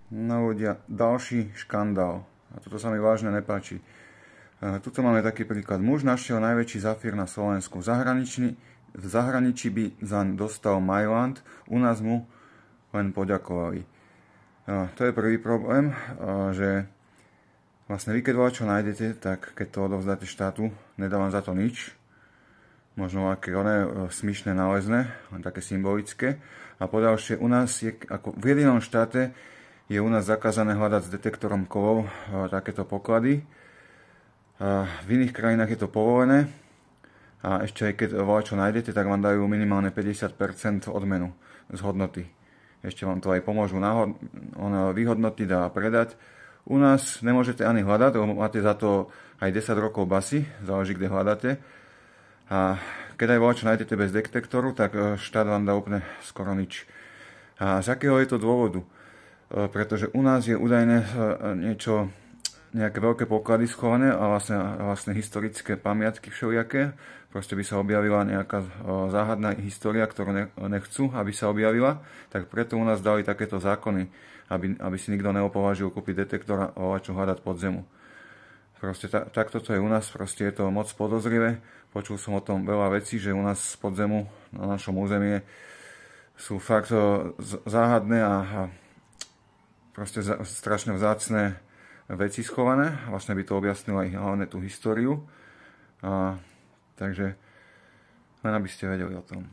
No ľudia, ďalší škandál. A toto sa mi vážne nepáči. Tuto máme taký príklad. Muž našiel najväčší zafír na Slovensku. V zahraničí by zaň dostal Mailand, u nás mu len poďakovali. To je prvý problém, že vlastne vy keď čo nájdete, tak keď to odovzdáte štátu, nedá vám za to nič. Možno aké smyšné nálezné, len také symbolické. A poďalšie, u nás je, ako v jedinom štáte, je u nás zakázané hľadať s detektorom kovov takéto poklady. V iných krajinách je to povolené. A ešte aj keď čo nájdete, tak vám dajú minimálne 50% odmenu z hodnoty. Ešte vám to aj pomôžu vyhodnotiť a predať. U nás nemôžete ani hľadať, lebo máte za to aj 10 rokov basy, záleží kde hľadáte. A keď aj čo nájdete bez detektoru, tak štát vám dá úplne skoro nič. A z akého je to dôvodu? Pretože u nás je údajne nejaké veľké poklady schované a vlastne historické pamiatky všelijaké. Proste by sa objavila nejaká záhadná história, ktorú nechcú, aby sa objavila. Tak preto u nás dali takéto zákony, aby si nikto neopovážil kúpiť detektor a čo hľadať pod zemu. Proste takto to je u nás, proste je to moc podozrivé. Počul som o tom veľa vecí, že u nás pod zemu na našom území sú fakt záhadné a proste strašne vzácne veci schované. Vlastne by to objasnilo aj hlavne tú históriu. Takže len aby ste vedeli o tom.